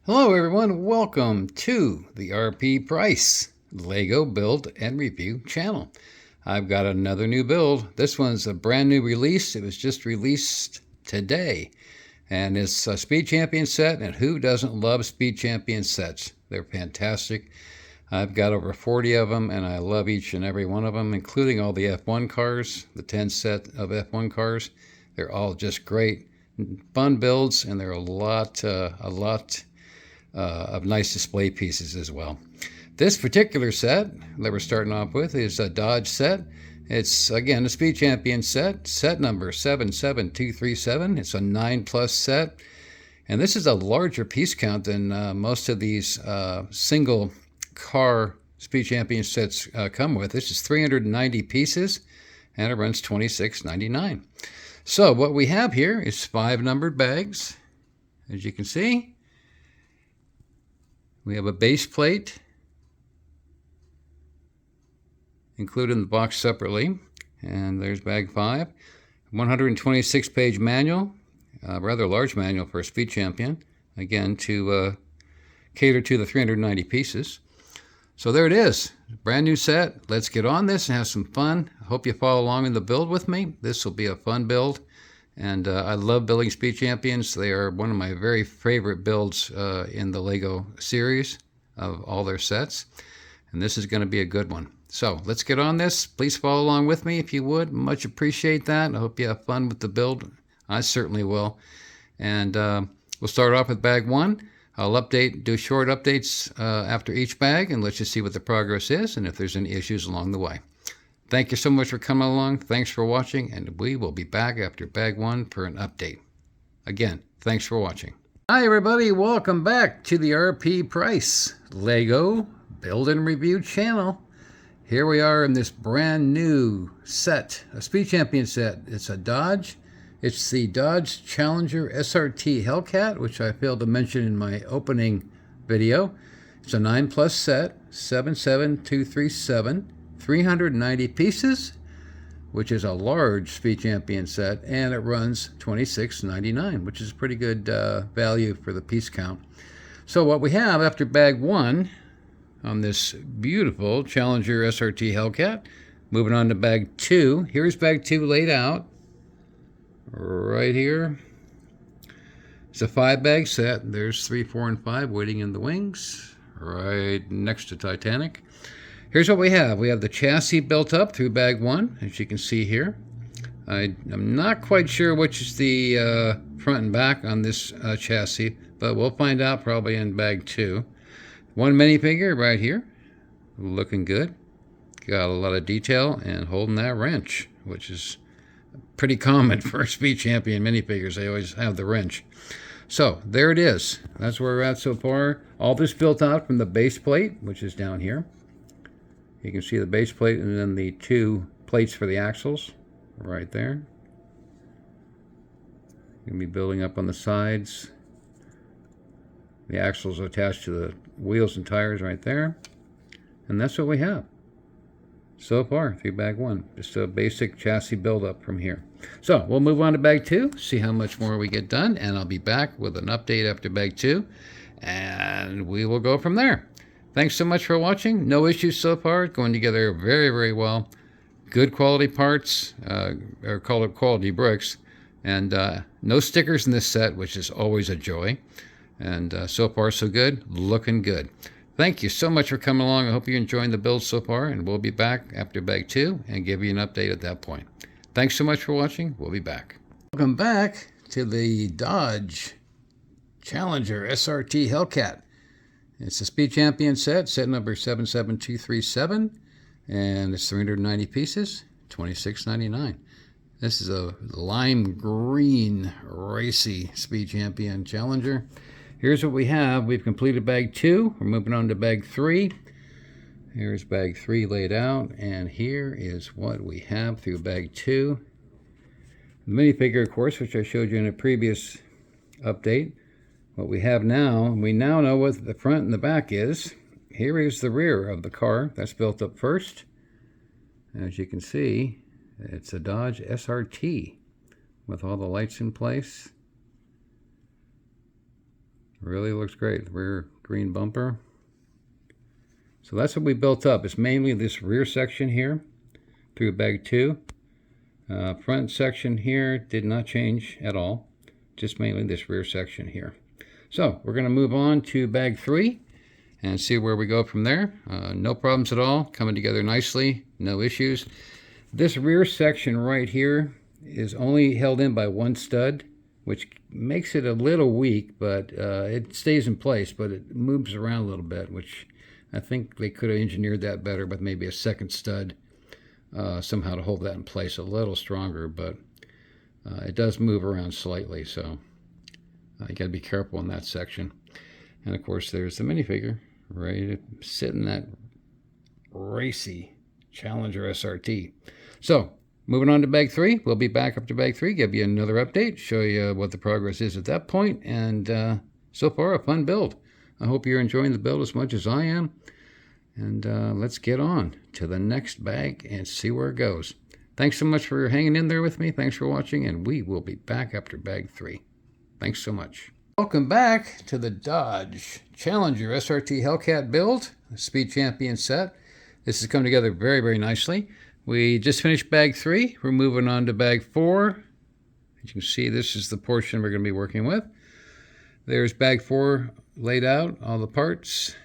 Hello everyone, welcome to the RP Price Lego Build and Review channel. I've got another new build. This one's a brand new release. It was just released today. And it's a Speed Champion set, and who doesn't love Speed Champion sets? They're fantastic. I've got over 40 of them, and I love each and every one of them, including all the F1 cars, the 10 set of F1 cars. They're all just great, fun builds, and they're a lot of nice display pieces as well. This particular set that we're starting off with is a Dodge set. It's, again, a Speed Champion set number 77237. It's a 9+ set. And this is a larger piece count than most of these single car Speed Champion sets come with. This is 390 pieces, and it runs $26.99. So what we have here is 5 numbered bags, as you can see. We have a base plate included in the box separately, and there's bag 5. 126-page manual, a rather large manual for a Speed Champion, again to cater to the 390 pieces. So there it is, brand new set. Let's get on this and have some fun. I hope you follow along in the build with me. This will be a fun build. And I love building Speed Champions. They are one of my very favorite builds in the Lego series of all their sets. And this is going to be a good one. So let's get on this. Please follow along with me if you would. Much appreciate that. I hope you have fun with the build. I certainly will. And we'll start off with bag 1. I'll do short updates after each bag and let you see what the progress is and if there's any issues along the way. Thank you so much for coming along. Thanks for watching, and we will be back after bag 1 for an update. Again, thanks for watching. Hi everybody, welcome back to the RP Price Lego Build and Review channel. Here we are in this brand new set, a Speed Champion set. It's a Dodge. It's the Dodge Challenger SRT Hellcat, which I failed to mention in my opening video. It's a 9+ set, 77237. 390 pieces, which is a large Speed Champion set, and it runs $26.99, which is pretty good value for the piece count. So what we have after bag 1 on this beautiful Challenger SRT Hellcat, moving on to bag 2. Here's bag 2 laid out right here. It's a 5-bag set. There's 3, 4, and 5 waiting in the wings right next to Titanic. Here's what we have. We have the chassis built up through bag 1, as you can see here. I'm not quite sure which is the front and back on this chassis, but we'll find out probably in bag 2. One minifigure right here, looking good. Got a lot of detail and holding that wrench, which is pretty common for Speed Champion minifigures. They always have the wrench. So there it is. That's where we're at so far. All this built out from the base plate, which is down here. You can see the base plate and then the 2 plates for the axles right there. You'll be building up on the sides. The axles are attached to the wheels and tires right there. And that's what we have so far through bag 1. Just a basic chassis build-up from here. So we'll move on to bag 2, see how much more we get done, and I'll be back with an update after bag 2, and we will go from there. Thanks so much for watching. No issues so far. Going together very, very well. Good quality parts, or call it quality bricks. And no stickers in this set, which is always a joy. And so far, so good. Looking good. Thank you so much for coming along. I hope you're enjoying the build so far. And we'll be back after bag 2 and give you an update at that point. Thanks so much for watching. We'll be back. Welcome back to the Dodge Challenger SRT Hellcat. It's a Speed Champion set number 77237, and it's 390 pieces, $26.99. This is a lime green racy Speed Champion Challenger. Here's what we have. We've completed bag 2. We're moving on to bag 3. Here's bag 3 laid out, and here is what we have through bag 2. The minifigure, of course, which I showed you in a previous update. What we have now, we now know what the front and the back is. Here is the rear of the car. That's built up first. As you can see, it's a Dodge SRT with all the lights in place. Really looks great. Rear green bumper. So that's what we built up. It's mainly this rear section here through bag 2. Front section here did not change at all. Just mainly this rear section here. So we're going to move on to bag 3 and see where we go from there. No problems at all. Coming together nicely. No issues. This rear section right here is only held in by one stud, which makes it a little weak, but it stays in place, but it moves around a little bit, which I think they could have engineered that better with maybe a second stud somehow to hold that in place a little stronger, but it does move around slightly, so you got to be careful in that section. And of course there's the minifigure ready to sit in that racy Challenger SRT. So moving on to bag 3, we'll be back up to bag 3, give you another update, show you what the progress is at that point, and so far a fun build. I hope you're enjoying the build as much as I am, and let's get on to the next bag and see where it goes. Thanks so much for hanging in there with me. Thanks for watching, and we will be back after bag 3. Thanks so much. Welcome back to the Dodge Challenger SRT Hellcat build, a Speed Champion set. This has come together very, very nicely. We just finished bag 3. We're moving on to bag 4. As you can see, this is the portion we're going to be working with. There's bag 4 laid out, all the parts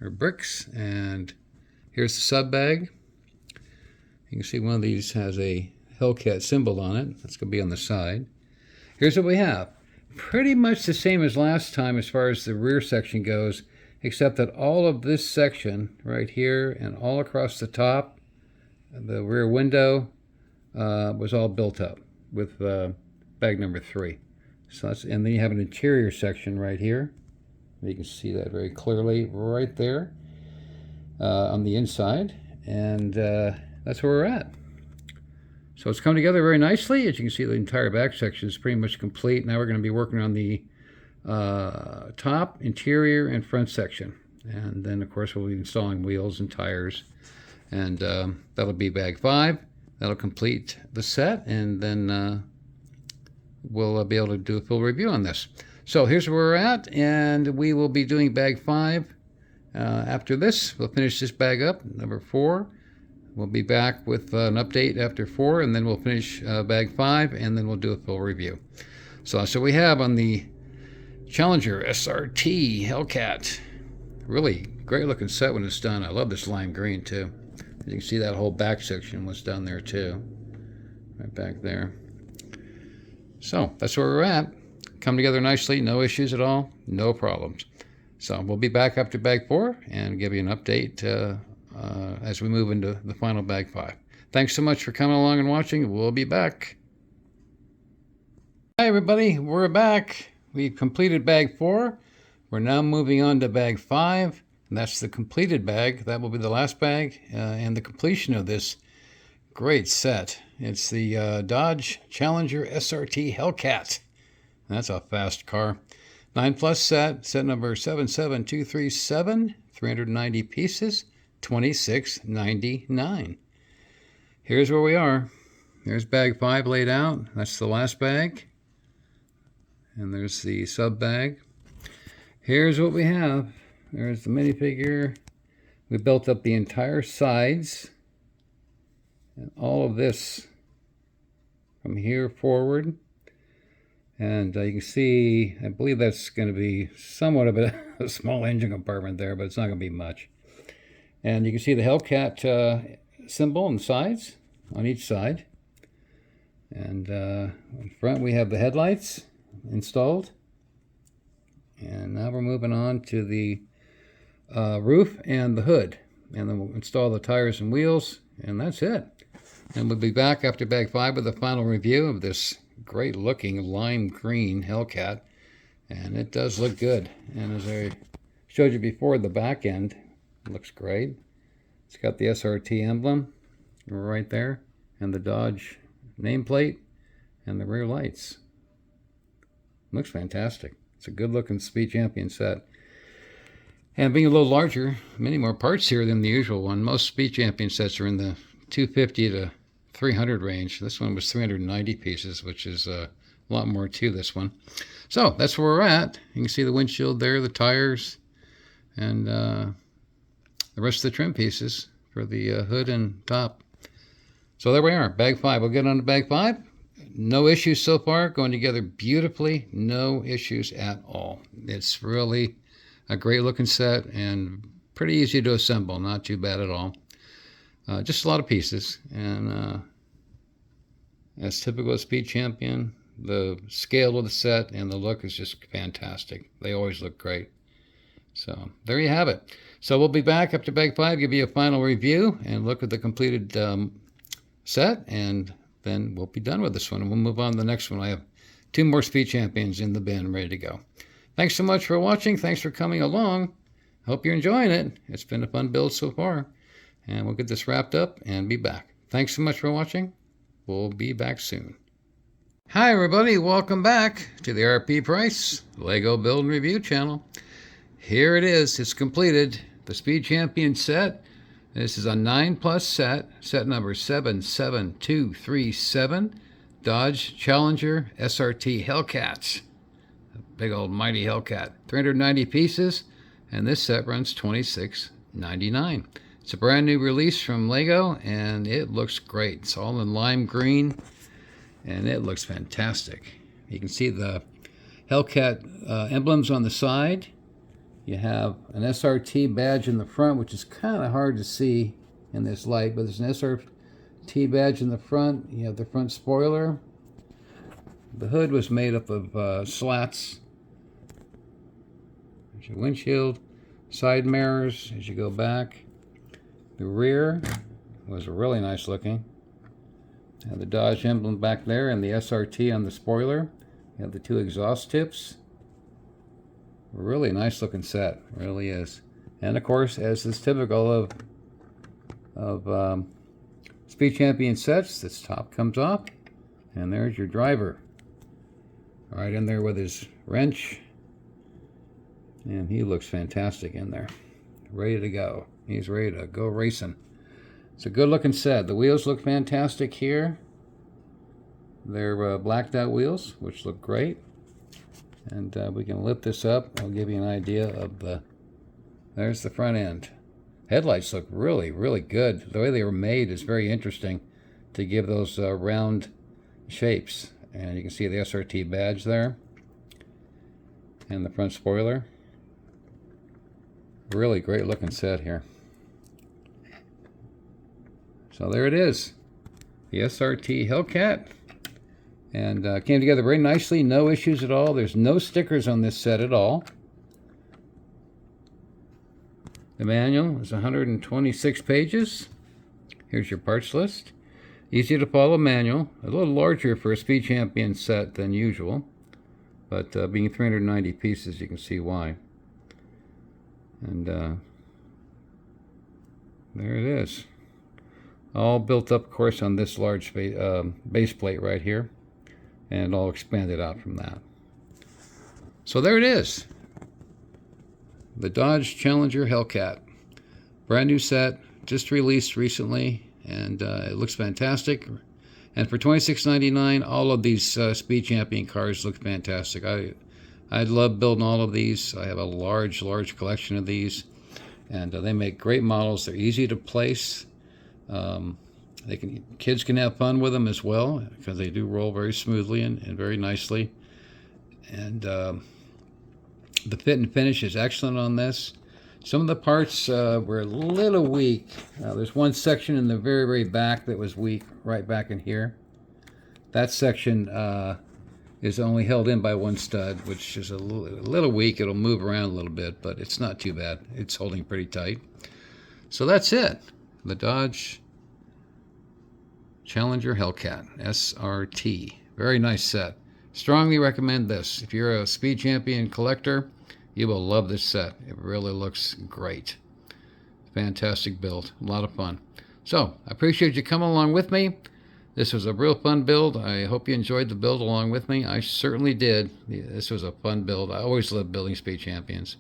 or bricks, and here's the sub bag. You can see one of these has a Hellcat symbol on it. That's going to be on the side. Here's what we have. Pretty much the same as last time as far as the rear section goes, except that all of this section right here and all across the top, the rear window, was all built up with bag number 3. So that's, and then you have an interior section right here. You can see that very clearly right there on the inside, and that's where we're at. So it's come together very nicely. As you can see, the entire back section is pretty much complete. Now we're going to be working on the top, interior, and front section. And then, of course, we'll be installing wheels and tires. And that'll be bag 5. That'll complete the set, and then we'll be able to do a full review on this. So here's where we're at, and we will be doing bag 5 after this. We'll finish this bag up, number 4. We'll be back with an update after 4, and then we'll finish bag 5, and then we'll do a full review. So that's what we have on the Challenger SRT Hellcat. Really great looking set when it's done. I love this lime green too. You can see that whole back section was done there too, right back there. So that's where we're at. Come together nicely, no issues at all, no problems. So we'll be back after bag 4 and give you an update as we move into the final bag 5. Thanks so much for coming along and watching. We'll be back. Hi everybody, we're back. We completed bag 4. We're now moving on to bag 5, and that's the completed bag. That will be the last bag and the completion of this great set. It's the Dodge Challenger SRT Hellcat. That's a fast car. 9+ set number 77237, 390 pieces, $26.99. Here's where we are. There's bag 5 laid out. That's the last bag. And there's the sub bag. Here's what we have. There's the minifigure. We built up the entire sides and all of this from here forward. And you can see, I believe that's going to be somewhat of a small engine compartment there, but it's not going to be much. And you can see the Hellcat symbol on the sides, on each side. And in front we have the headlights installed. And now we're moving on to the roof and the hood. And then we'll install the tires and wheels, and that's it. And we'll be back after bag 5 with a final review of this great looking lime green Hellcat. And it does look good. And as I showed you before, the back end looks great. It's got the SRT emblem right there, and the Dodge nameplate, and the rear lights. Looks fantastic. It's a good looking Speed Champion set. And being a little larger, many more parts here than the usual one. Most Speed Champion sets are in the 250 to 300 range. This one was 390 pieces, which is a lot more to this one. So that's where we're at. You can see the windshield there, the tires, and the rest of the trim pieces for the hood and top. So there we are, bag 5. We'll get on to bag 5. No issues so far, going together beautifully. No issues at all. It's really a great looking set and pretty easy to assemble. Not too bad at all. Just a lot of pieces, and as typical of Speed Champion, the scale of the set and the look is just fantastic. They always look great. So there you have it. So we'll be back up to bag 5, give you a final review and look at the completed set, and then we'll be done with this one and we'll move on to the next one. I have 2 more Speed Champions in the bin ready to go. Thanks so much for watching. Thanks for coming along. Hope you're enjoying it. It's been a fun build so far, and we'll get this wrapped up and be back. Thanks so much for watching. We'll be back soon. Hi everybody, welcome back to the RP Price Lego Build and Review channel. Here it is, it's completed. The Speed Champion set. This is a 9+ set number 77237. Dodge Challenger SRT Hellcats. A big old mighty Hellcat. 390 pieces, and this set runs $26.99. It's a brand new release from Lego, and it looks great. It's all in lime green, and it looks fantastic. You can see the Hellcat emblems on the side. You have an SRT badge in the front, which is kind of hard to see in this light, but there's an SRT badge in the front. You have the front spoiler. The hood was made up of slats. There's your windshield, side mirrors as you go back. The rear was really nice looking. The Dodge emblem back there and the SRT on the spoiler. You have the 2 exhaust tips. Really nice looking set, really is. And of course, as is typical of Speed Champion sets, this top comes off, and there's your driver, right in there with his wrench, and he looks fantastic in there, ready to go. He's ready to go racing. It's a good looking set. The wheels look fantastic here. They're blacked out wheels, which look great. And we can lift this up. I'll give you an idea of there's the front end. Headlights look really, really good. The way they were made is very interesting to give those round shapes. And you can see the SRT badge there. And the front spoiler. Really great looking set here. So there it is. The SRT Hellcat. And came together very nicely, no issues at all. There's no stickers on this set at all. The manual is 126 pages. Here's your parts list. Easy to follow manual. A little larger for a Speed Champion set than usual. But being 390 pieces, you can see why. And there it is. All built up, of course, on this large base plate right here. And all expanded out from that. So there it is. The Dodge Challenger Hellcat. Brand new set, just released recently, and it looks fantastic. And for $26.99, all of these Speed Champion cars look fantastic. I love building all of these. I have a large collection of these, and they make great models. They're easy to place. Kids can have fun with them as well, because they do roll very smoothly and very nicely. And the fit and finish is excellent on this. Some of the parts were a little weak. There's one section in the very, very back that was weak, right back in here. That section is only held in by one stud, which is a little weak. It'll move around a little bit, but it's not too bad. It's holding pretty tight. So that's it. The Dodge Challenger Hellcat SRT. Very nice set. Strongly recommend this. If you're a Speed Champion collector, you will love this set. It really looks great. Fantastic build. A lot of fun. So, I appreciate you coming along with me. This was a real fun build. I hope you enjoyed the build along with me. I certainly did. This was a fun build. I always love building Speed Champions.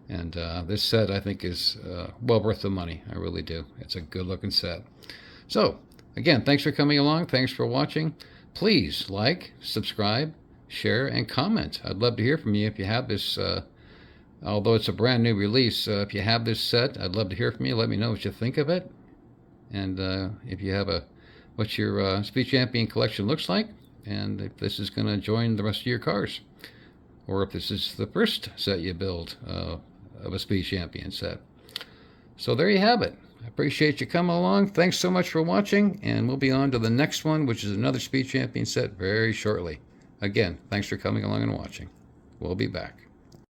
And this set, I think, is well worth the money. I really do. It's a good looking set. So, again, thanks for coming along. Thanks for watching. Please like, subscribe, share, and comment. I'd love to hear from you if you have this, although it's a brand new release. If you have this set, I'd love to hear from you. Let me know what you think of it. And if you have what your Speed Champion collection looks like, and if this is going to join the rest of your cars, or if this is the first set you build of a Speed Champion set. So there you have it. I appreciate you coming along. Thanks so much for watching, and we'll be on to the next one, which is another Speed Champion set very shortly. Again, thanks for coming along and watching. We'll be back.